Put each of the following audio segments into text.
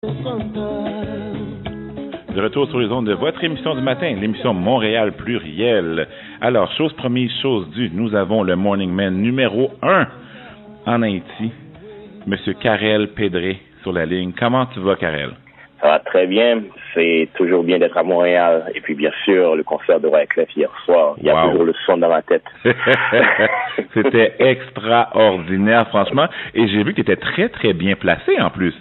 De retour sur les ondes de votre émission du matin, l'émission Montréal Pluriel. Alors, chose promise, chose due, nous avons le Morning Man numéro 1 en Haïti, Monsieur Karel Pedré, sur la ligne. Comment tu vas, Karel? Ça va très bien. C'est toujours bien d'être à Montréal. Et puis, bien sûr, le concert de Wyclef hier soir. Il y a toujours le son dans ma tête. C'était extraordinaire, franchement. Et j'ai vu que tu étais très, très bien placé, en plus.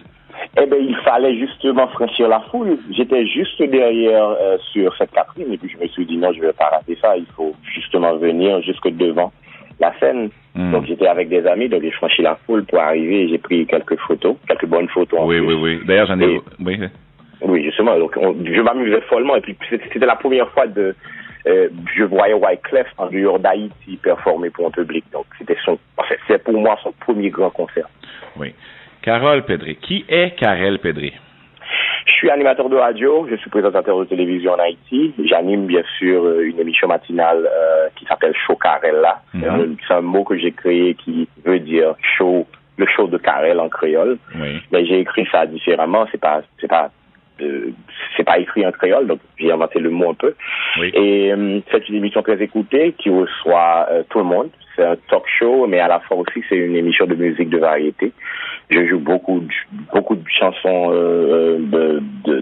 Eh bien, il fallait justement franchir la foule. J'étais juste derrière sur cette Catherine. Et puis, je me suis dit, non, je ne vais pas rater ça. Il faut justement venir jusque devant la scène. Donc, j'étais avec des amis, donc j'ai franchi la foule pour arriver et j'ai pris quelques photos, quelques bonnes photos. Oui. D'ailleurs, j'en ai... Oui, justement. Donc, je m'amusais follement. Et puis, c'était la première fois je voyais Wyclef en dehors d'Haïti performer pour un public. Donc, c'est pour moi son premier grand concert. Oui. Karel Pedré. Qui est Karel Pedré? Je suis animateur de radio, je suis présentateur de télévision en Haïti. J'anime bien sûr une émission matinale qui s'appelle Show Karel-là. C'est un mot que j'ai créé qui veut dire le show de Karel en créole. Oui. Mais j'ai écrit ça différemment, c'est pas écrit en créole, donc j'ai inventé le mot un peu. Oui. Et c'est une émission très écoutée qui reçoit tout le monde. C'est un talk show, mais à la fois aussi c'est une émission de musique de variété. Je joue beaucoup de chansons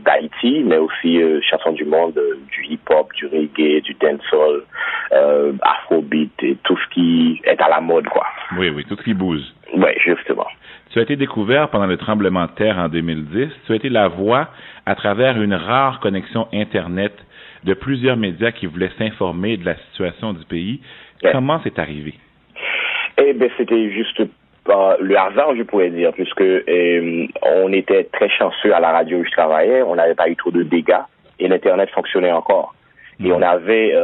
d'Haïti, mais aussi chansons du monde, du hip-hop, du reggae, du dancehall, afrobeat et tout ce qui est à la mode, quoi. Oui, tout ce qui bouge. Oui, justement. Tu as été découvert pendant le tremblement de terre en 2010. Tu as été la voix à travers une rare connexion Internet de plusieurs médias qui voulaient s'informer de la situation du pays. Ouais. Comment c'est arrivé? Eh bien, c'était juste le hasard, je pourrais dire, puisque on était très chanceux à la radio où je travaillais. On n'avait pas eu trop de dégâts et l'Internet fonctionnait encore. Et on avait...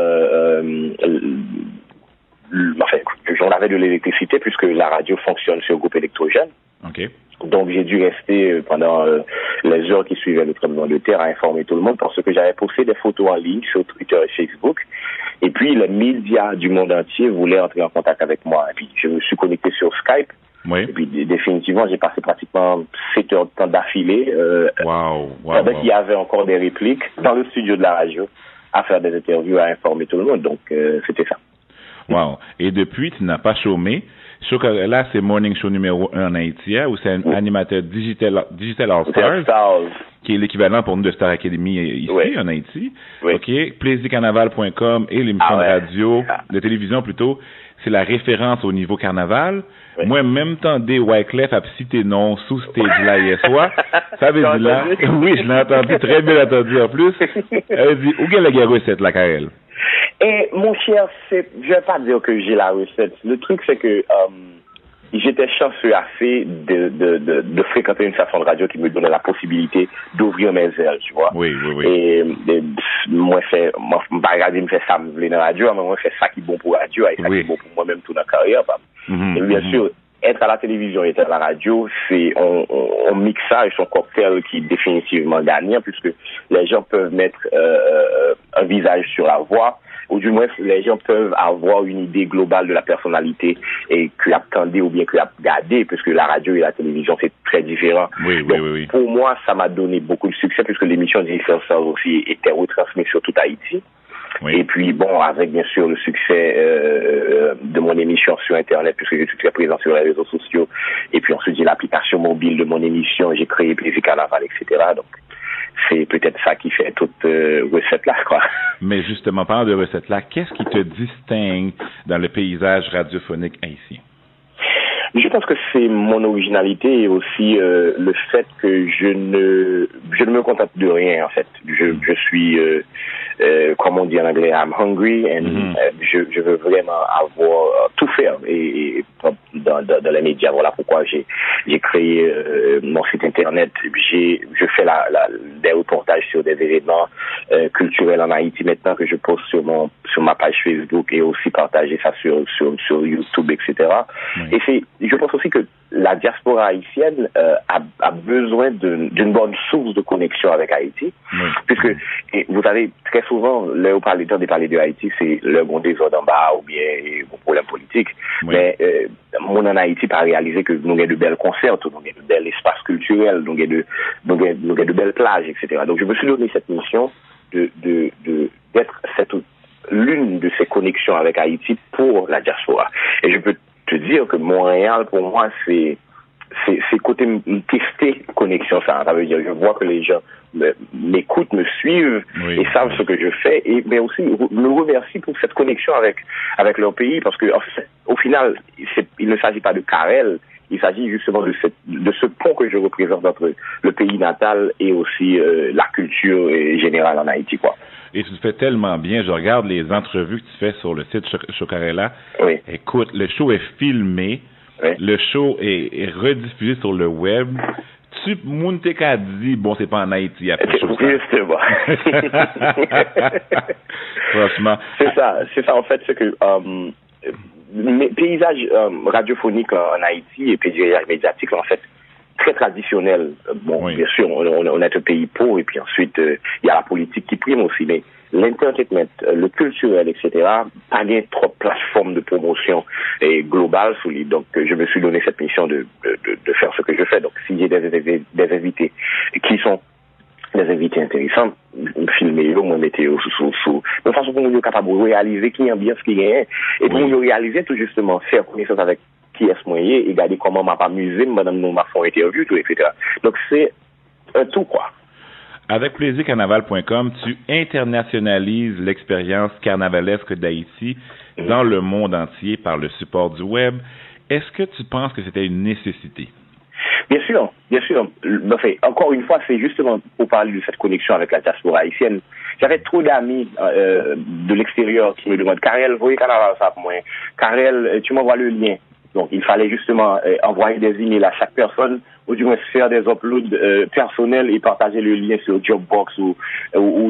on avait de l'électricité puisque la radio fonctionne sur groupe électrogène. Okay. Donc, j'ai dû rester pendant les heures qui suivaient le tremblement de terre à informer tout le monde parce que j'avais posté des photos en ligne sur Twitter et Facebook. Et puis, les médias du monde entier voulaient entrer en contact avec moi. Et puis, je me suis connecté sur Skype. Oui. Et puis, définitivement, j'ai passé pratiquement 7 heures de temps d'affilée. Pendant qu'il y avait encore des répliques dans le studio de la radio à faire des interviews, à informer tout le monde. Donc, c'était ça. Wow. Et depuis, tu n'as pas chômé. Là, c'est Morning Show numéro 1 en Haïti, où c'est un animateur Digital All Stars, qui est l'équivalent pour nous de Star Academy ici, en Haïti. Oui. OK. Plaisircarnaval.com et l'émission de radio, de télévision plutôt, c'est la référence au niveau carnaval. Oui. Moi, même temps des Wyclef à citer non sous stage là hier soir. Ça veut dire là. Oui, je l'ai entendu, très bien entendu en plus. Elle dit, où est la recette, la Karel? Et mon cher, je vais pas dire que j'ai la recette. Le truc, c'est que j'étais chanceux assez de fréquenter une station de radio qui me donnait la possibilité d'ouvrir mes ailes, tu vois. Oui. Et moi, me fait ça, me voulait dans la radio, mais moi, fait ça qui est bon pour la radio, et ça qui est bon pour moi-même toute la carrière. Et bien sûr, être à la télévision et être à la radio, c'est un mixage, un cocktail qui est définitivement gagnant, puisque les gens peuvent mettre un visage sur la voix, ou du moins les gens peuvent avoir une idée globale de la personnalité et qu'ils attendaient ou bien qu'ils regardé, puisque la radio et la télévision c'est très différent. Oui. Pour moi, ça m'a donné beaucoup de succès puisque l'émission d'Israël aussi était retransmise sur toute Haïti. Oui. Et puis bon, avec bien sûr le succès de mon émission sur Internet, puisque je suis très présent sur les réseaux sociaux, et puis ensuite j'ai l'application mobile de mon émission, j'ai créé Plaisir Carnaval, etc. Donc c'est peut-être ça qui fait toute recette-là, quoi. Mais justement, parlant de recette-là, qu'est-ce qui te distingue dans le paysage radiophonique haïtien? Je pense que c'est mon originalité et aussi le fait que je ne me contente de rien, en fait. Je suis, comme on dit en anglais, I'm hungry, and je veux vraiment avoir tout faire et dans les médias. Voilà pourquoi j'ai créé mon site internet. Je fais des reportages sur des événements culturels en Haïti maintenant que je poste sur ma page Facebook et aussi partager ça sur YouTube, etc. Et je pense aussi que la diaspora haïtienne a besoin d'une bonne source de connexion avec Haïti, puisque vous savez, très très souvent, là, quand on parle de Haïti, c'est le bon désordre en bas ou bien un problème politique. Oui. Mais mon en Haïti pas réalisé que nous avons de belles concerts, nous avons de bels espaces culturels, nous avons de belles plages, etc. Donc je me suis donné cette mission d'être l'une de ces connexions avec Haïti pour la diaspora. Et je peux te dire que Montréal, pour moi, c'est côté tester connexion, ça veut dire je vois que les gens m'écoutent, me suivent et savent ce que je fais, mais aussi me remercient pour cette connexion avec leur pays, parce que au final, il ne s'agit pas de querelle, il s'agit justement de ce pont que je représente entre le pays natal et aussi la culture générale en Haïti, quoi. Et tu le fais tellement bien. Je regarde les entrevues que tu fais sur le site Chocarella. Oui. Écoute, le show est filmé. Oui. Le show est rediffusé sur le web. Tu Munteka dit, bon, c'est pas en Haïti après chose. Justement. Franchement. C'est ça en fait, c'est que mes paysages radiophoniques en Haïti et paysages médiatiques, en fait, très traditionnel. Bon, oui. Bien sûr, on est un pays pauvre et puis ensuite, il y a la politique qui prime aussi, mais l'entertainment, le culturel, etc., pas bien trop de plateformes de promotion globale. Donc, je me suis donné cette mission de faire ce que je fais. Donc, s'il y a des invités qui sont des invités intéressants, filmer, moi, mettez de façon pour nous capable de réaliser qui ambiance qui est, et pour nous réaliser tout justement, faire connaissance avec qui est-ce moyen et regarder comment m'a amusé, madame nous m'a fait interview, tout, etc. Donc, c'est un tout, quoi. Avec plaisircarnaval.com, tu internationalises l'expérience carnavalesque d'Haïti dans le monde entier par le support du web. Est-ce que tu penses que c'était une nécessité? Bien sûr, bien sûr. Enfin, encore une fois, c'est justement pour parler de cette connexion avec la diaspora haïtienne. J'avais trop d'amis de l'extérieur qui me demandent « Karel, voyez carnaval ça pour moi. Karel, tu m'envoies le lien. » Donc, il fallait justement envoyer des emails à chaque personne, ou du moins faire des uploads personnels et partager le lien sur Dropbox ou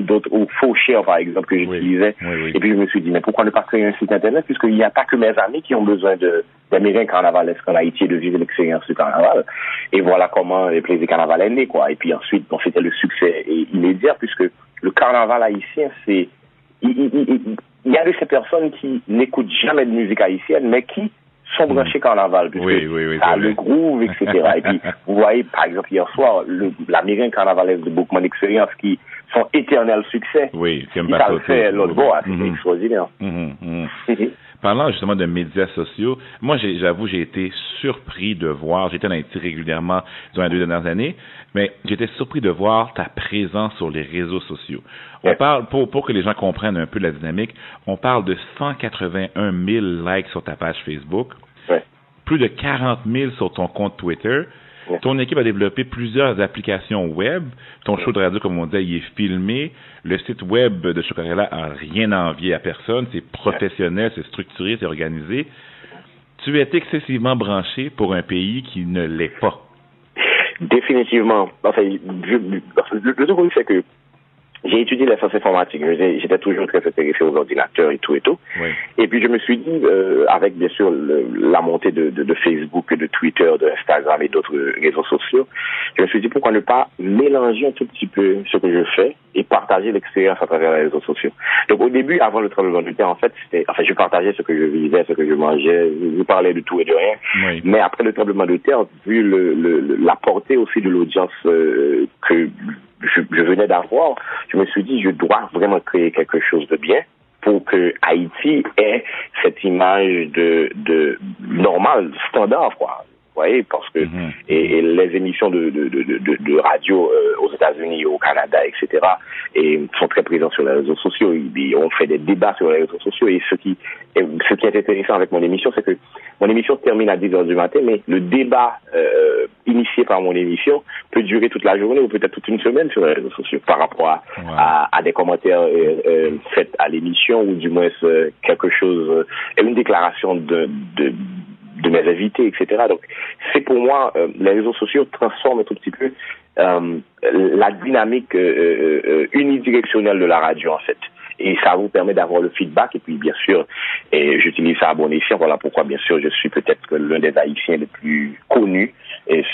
d'autres, ou Faushare, par exemple, que j'utilisais. Oui. Et puis, je me suis dit, mais pourquoi ne pas créer un site internet, puisqu'il n'y a pas que mes amis qui ont besoin d'Américains carnavalesques en Haïti et de vivre l'expérience du carnaval. Et voilà comment les plaisirs carnaval est né, quoi. Et puis ensuite, bon, c'était le succès immédiat, puisque le carnaval haïtien, c'est, il y a de ces personnes qui n'écoutent jamais de musique haïtienne, mais qui sont branchés carnaval, puisque ça a le groove, etc. Et puis, vous voyez, par exemple, hier soir, l'Américain carnavalesque de Bookman Experience, qui sont éternels succès. Oui, c'est ça le fait l'autre bois, c'est extraordinaire. Parlant justement de médias sociaux, moi, j'avoue, j'ai été surpris de voir, j'étais en Haïti régulièrement durant les 2 dernières années, mais j'étais surpris de voir ta présence sur les réseaux sociaux. On parle, pour que les gens comprennent un peu la dynamique, on parle de 181 000 likes sur ta page Facebook, plus de 40 000 sur ton compte Twitter. Ton équipe a développé plusieurs applications web. Ton show de radio, comme on disait, il est filmé. Le site web de Chocarella a rien à envier à personne. C'est professionnel, c'est structuré, c'est organisé. Tu es excessivement branché pour un pays qui ne l'est pas. Définitivement. Enfin, le truc, c'est que j'ai étudié la science informatique. J'étais toujours très intéressé aux ordinateurs et tout. Oui. Et puis, je me suis dit, avec bien sûr la montée de Facebook, de Twitter, de Instagram et d'autres réseaux sociaux, je me suis dit pourquoi ne pas mélanger un tout petit peu ce que je fais et partager l'expérience à travers les réseaux sociaux. Donc, au début, avant le tremblement de terre, en fait, je partageais ce que je vivais, ce que je mangeais, je parlais de tout et de rien. Oui. Mais après le tremblement de terre, vu la portée aussi de l'audience que je venais d'avoir, je me suis dit, je dois vraiment créer quelque chose de bien pour que Haïti ait cette image de normal, standard, quoi. Vous voyez, parce que et les émissions de radio aux États-Unis, au Canada, etc., et sont très présentes sur les réseaux sociaux. On fait des débats sur les réseaux sociaux. Et ce qui est intéressant avec mon émission, c'est que mon émission termine à 10h du matin, mais le débat initié par mon émission peut durer toute la journée ou peut-être toute une semaine sur les réseaux sociaux par rapport à des commentaires faits à l'émission ou du moins quelque chose, une déclaration de mes invités, etc. Donc, c'est pour moi, les réseaux sociaux transforment un tout petit peu la dynamique unidirectionnelle de la radio, en fait. Et ça vous permet d'avoir le feedback. Et puis, bien sûr, j'utilise ça à bon escient. Voilà pourquoi, bien sûr, je suis peut-être l'un des Haïtiens les plus connus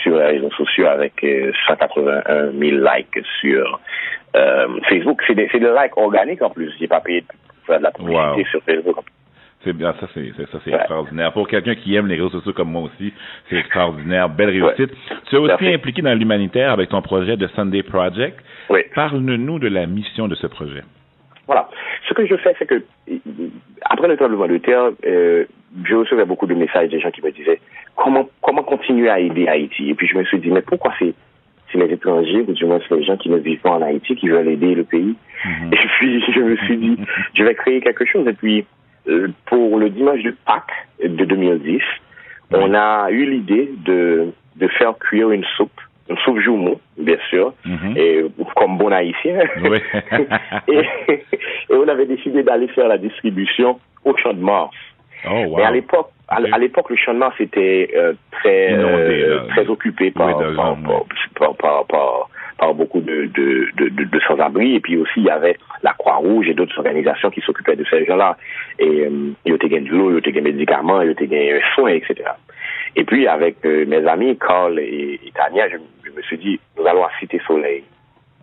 sur les réseaux sociaux avec 181 000 likes sur Facebook. C'est des likes organiques en plus. J'ai pas payé pour faire de la publicité sur Facebook. C'est bien, ça c'est extraordinaire. Pour quelqu'un qui aime les réseaux sociaux comme moi aussi, c'est extraordinaire, belle réussite. Tu es aussi impliqué dans l'humanitaire avec ton projet de Sunday Project. Oui. Parle-nous de la mission de ce projet. Voilà. Ce que je fais, c'est que après le tremblement de terre, je recevais beaucoup de messages des gens qui me disaient comment continuer à aider Haïti. Et puis je me suis dit, mais pourquoi c'est les étrangers, ou du moins c'est les gens qui ne vivent pas en Haïti qui veulent aider le pays. Et puis je me suis dit, je vais créer quelque chose. Et puis pour le dimanche de Pâques de 2010, on a eu l'idée de faire cuire une soupe joumou, bien sûr, et comme bon haïtien. Oui. et on avait décidé d'aller faire la distribution au Champ de Mars. Oh, wow. Et à l'époque, le Champ de Mars était très occupé par beaucoup de sans-abri, et puis aussi il y avait la Croix-Rouge et d'autres organisations qui s'occupaient de ces gens-là. Et il y a eu de l'eau, il y a eu des médicaments, il y a eu des soins, etc. Et puis avec mes amis Carl et Tania, je me suis dit, nous allons à Cité Soleil.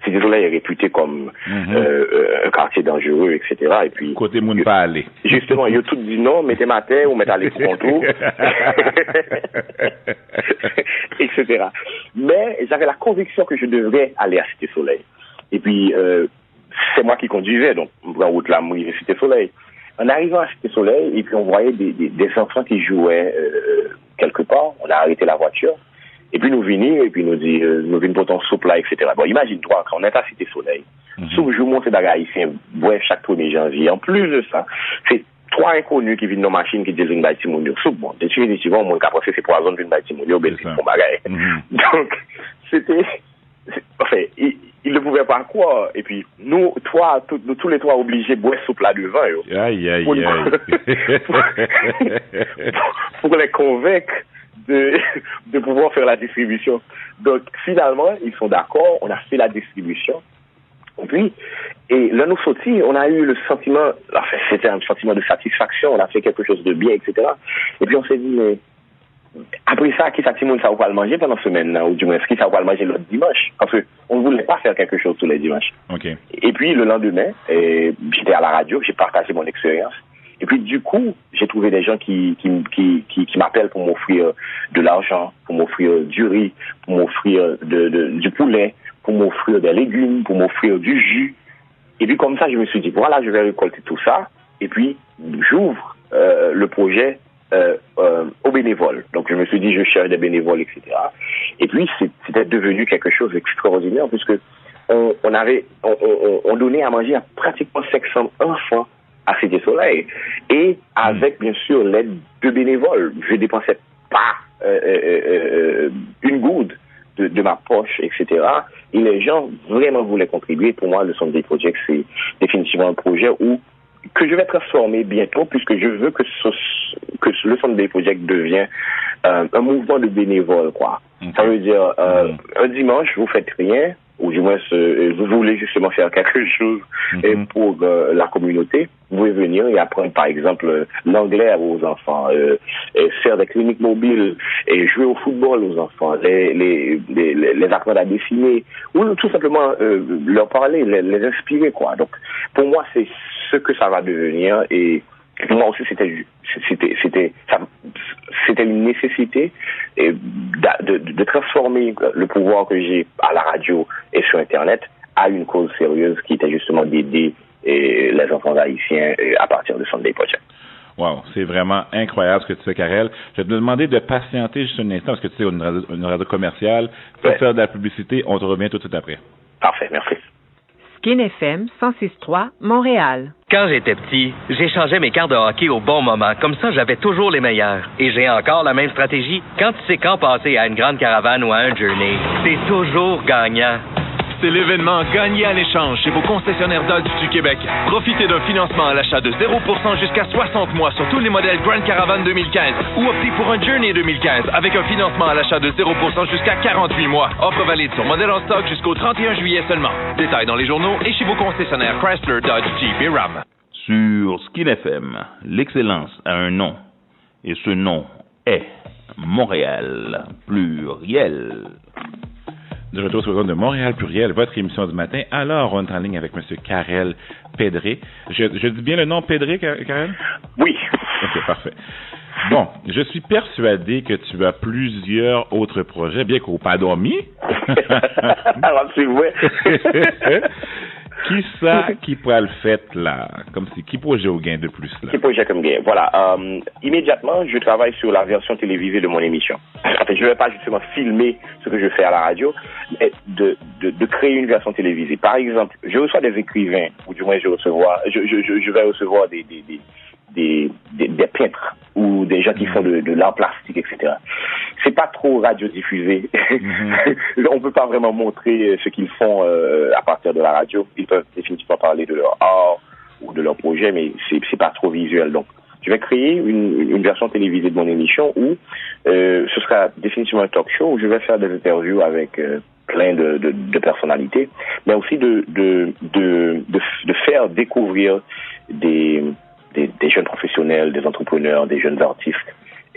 Cité Soleil est réputé comme un quartier dangereux, etc. Et puis côté moun pas aller. Justement, ils ont tout dit non, mettez ma terre ou mettez aller pour contour, etc. Mais j'avais la conviction que je devrais aller à Cité Soleil. Et puis c'est moi qui conduisais, donc en route là, moi, Cité Soleil. En arrivant à Cité Soleil, et puis on voyait des enfants qui jouaient quelque part. On a arrêté la voiture. Et puis nous venons, et puis nous dit, nous venons pour ton soupe là, etc. Bon, imagine-toi, quand on est à Cité Soleil, soupe joumou, c'est des haïtiens, bref, chaque 1er janvier. En plus de ça, c'est 3 inconnus qui viennent dans la machine qui disent une bâtiment soupe. Bon, définitivement, mon cas, c'est poison d'une bâtiment, ben, c'est mon bagage. Donc, enfin, il ne pouvait pas croire. Et puis, nous tous les 3 obligés de boire soupe là devant, pour les convaincre de pouvoir faire la distribution. Donc, finalement, ils sont d'accord, on a fait la distribution. Et là, nous sortis, on a eu le sentiment, enfin, c'était un sentiment de satisfaction, on a fait quelque chose de bien, etc. Et puis, on s'est dit, mais après ça, qui ça va pas le manger pendant la semaine, ou du moins, qui ça va le manger l'autre dimanche? Parce qu'on ne voulait pas faire quelque chose tous les dimanches. Okay. Et puis, le lendemain, j'étais à la radio, j'ai partagé mon expérience. Et puis, du coup, j'ai trouvé des gens qui m'appellent pour m'offrir de l'argent, pour m'offrir du riz, pour m'offrir du poulet, pour m'offrir des légumes, pour m'offrir du jus. Et puis, comme ça, je me suis dit, voilà, je vais récolter tout ça. Et puis, j'ouvre le projet aux bénévoles. Donc, je me suis dit, je cherche des bénévoles, etc. Et puis, c'était devenu quelque chose d'extraordinaire, puisque on donnait à manger à pratiquement 500 enfants à Cité Soleil, et avec bien sûr l'aide de bénévoles. Je dépensais pas une goutte de ma poche, etc. Et les gens vraiment voulaient contribuer. Pour moi, le Sunday Project, c'est définitivement un projet que je vais transformer bientôt, puisque je veux que le Sunday Project devienne un mouvement de bénévoles, quoi. Okay. Ça veut dire un dimanche, vous faites rien, ou du moins vous voulez justement faire quelque chose pour la communauté, vous pouvez venir et apprendre par exemple l'anglais à vos enfants, faire des cliniques mobiles et jouer au football aux enfants, les apprendre à dessiner, ou tout simplement leur parler, les inspirer, quoi. Donc pour moi c'est ce que ça va devenir, et pour moi aussi c'était une nécessité de transformer le pouvoir que j'ai à la radio et sur Internet à une cause sérieuse qui était justement d'aider les enfants haïtiens à partir de Sunday Project. Wow, c'est vraiment incroyable ce que tu fais, Karel. Je vais te demander de patienter juste un instant parce que tu sais, une radio commerciale, pour faire de la publicité, on te revient tout de suite après. Parfait, merci. Skin FM 106.3, Montréal. Quand j'étais petit, j'échangeais mes cartes de hockey au bon moment. Comme ça, j'avais toujours les meilleures. Et j'ai encore la même stratégie. Quand tu sais quand passer à une grande caravane ou à un journey, c'est toujours gagnant. C'est l'événement Gagner à l'échange chez vos concessionnaires Dodge du Québec. Profitez d'un financement à l'achat de 0% jusqu'à 60 mois sur tous les modèles Grand Caravan 2015 ou optez pour un Journey 2015 avec un financement à l'achat de 0% jusqu'à 48 mois. Offre valide sur modèle en stock jusqu'au 31 juillet seulement. Détails dans les journaux et chez vos concessionnaires Chrysler, Dodge, Jeep et Ram. Sur Skin FM, l'excellence a un nom et ce nom est Montréal pluriel. De retour sur le de Montréal Pluriel, votre émission du matin. Alors, on est en ligne avec M. Karel Pedré. Je dis bien le nom Pedré, Karel? Oui. OK, parfait. Bon, je suis persuadé que tu as plusieurs autres projets, bien qu'au pas dormi. Alors, c'est vrai. Qui pourrait le faire là? Comme si, qui projet au gain de plus là? Qui projet comme gain? Voilà. Immédiatement, je travaille sur la version télévisée de mon émission. En fait, je ne vais pas justement filmer ce que je fais à la radio, mais de créer une version télévisée. Par exemple, je reçois des écrivains, ou du moins je vais recevoir des peintres ou des gens qui font de l'art plastique, etc. C'est pas trop radiodiffusé. On peut pas vraiment montrer ce qu'ils font à partir de la radio. Ils peuvent définitivement parler de leur art ou de leur projet, mais c'est pas trop visuel. Donc, je vais créer une version télévisée de mon émission où ce sera définitivement un talk show où je vais faire des interviews avec plein de personnalités, mais aussi de faire découvrir des jeunes professionnels, des entrepreneurs, des jeunes artistes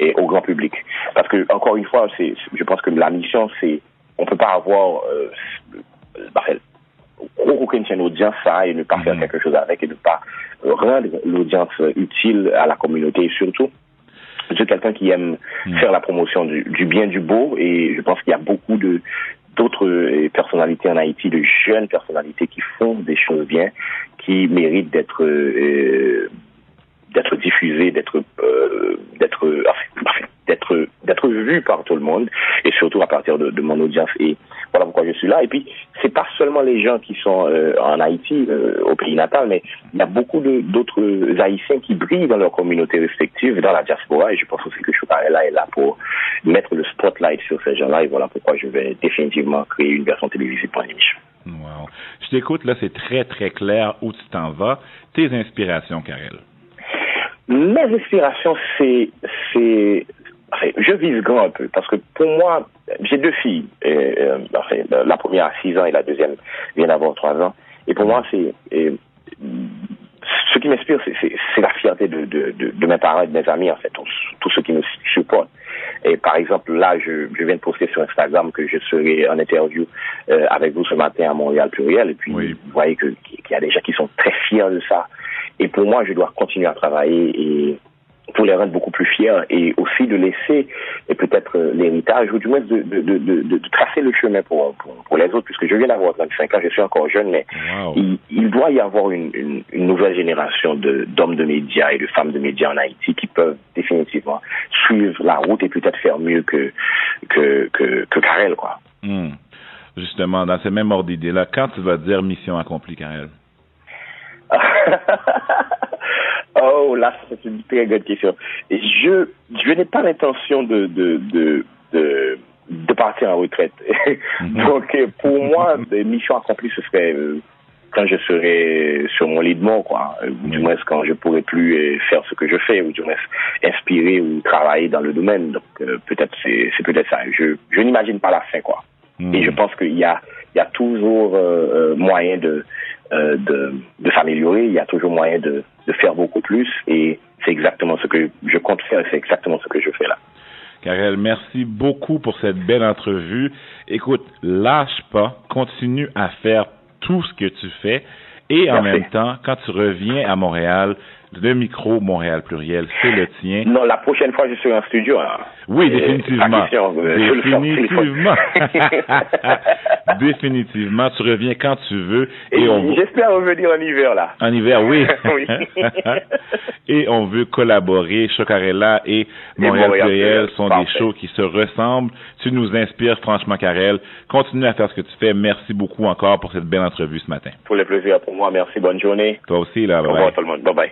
et au grand public. Parce que, encore une fois, je pense que la mission, c'est, on peut pas avoir, aucune audience ça et ne pas faire quelque chose avec et ne pas rendre l'audience utile à la communauté et surtout, je suis quelqu'un qui aime faire la promotion du bien, du beau et je pense qu'il y a beaucoup d'autres personnalités en Haïti, de jeunes personnalités qui font des choses bien, qui méritent d'être diffusées, d'être vues par tout le monde et surtout à partir de mon audience. Et voilà pourquoi je suis là. Et puis, c'est pas seulement les gens qui sont en Haïti, au pays natal, mais il y a beaucoup d'autres Haïtiens qui brillent dans leur communauté respective, dans la diaspora. Et je pense aussi que Chokarela est là pour mettre le spotlight sur ces gens-là. Et voilà pourquoi je vais définitivement créer une version télévisée pour l'émission. Wow. Je t'écoute, là, c'est très, très clair où tu t'en vas. Tes inspirations, Karel? Mes inspirations, je vise grand un peu, parce que pour moi, j'ai deux filles. La première a 6 ans et la deuxième vient d'avoir 3 ans. Et pour moi, ce qui m'inspire, c'est la fierté de mes parents et de mes amis, en fait, tous ceux qui me supportent. Et par exemple, là, je viens de poster sur Instagram que je serai en interview avec vous ce matin à Montréal Pluriel. Et puis, Vous voyez qu'il y a des gens qui sont très fiers de ça. Et pour moi, je dois continuer à travailler et pour les rendre beaucoup plus fiers et aussi de laisser peut-être l'héritage ou du moins de tracer le chemin pour les autres, puisque je viens d'avoir 25 ans, je suis encore jeune, mais il doit y avoir une nouvelle génération d'hommes de médias et de femmes de médias en Haïti qui peuvent définitivement suivre la route et peut-être faire mieux que Karel, quoi. Justement, dans ce même ordre d'idée-là, quand tu vas dire mission accomplie, Karel? Oh, là, c'est une très bonne question. Je n'ai pas l'intention de partir en retraite. Donc, pour moi, mission accomplie, ce serait quand je serai sur mon lit de mort, quoi. Du moins, quand je pourrai plus faire ce que je fais, ou du moins inspirer ou travailler dans le domaine. Donc, peut-être c'est peut-être ça. Je n'imagine pas la fin, quoi. Et je pense qu'il y a toujours moyen de s'améliorer, il y a toujours moyen de faire beaucoup plus et c'est exactement ce que je compte faire et c'est exactement ce que je fais là. Karel, merci beaucoup pour cette belle entrevue. Écoute, lâche pas, continue à faire tout ce que tu fais et en même temps, quand tu reviens à Montréal, le micro Montréal Pluriel, c'est le tien. Non, la prochaine fois, je serai en studio. Hein. Oui, définitivement. Définitivement. Définitivement. Tu reviens quand tu veux. Et j'espère revenir en hiver, là. En hiver, oui. Et on veut collaborer. Chokarela et Montréal Pluriel sont des shows qui se ressemblent. Tu nous inspires, franchement, Karel. Continue à faire ce que tu fais. Merci beaucoup encore pour cette belle entrevue ce matin. Pour le plaisir pour moi. Merci. Bonne journée. Toi aussi, là. Au revoir tout le monde. Bye-bye.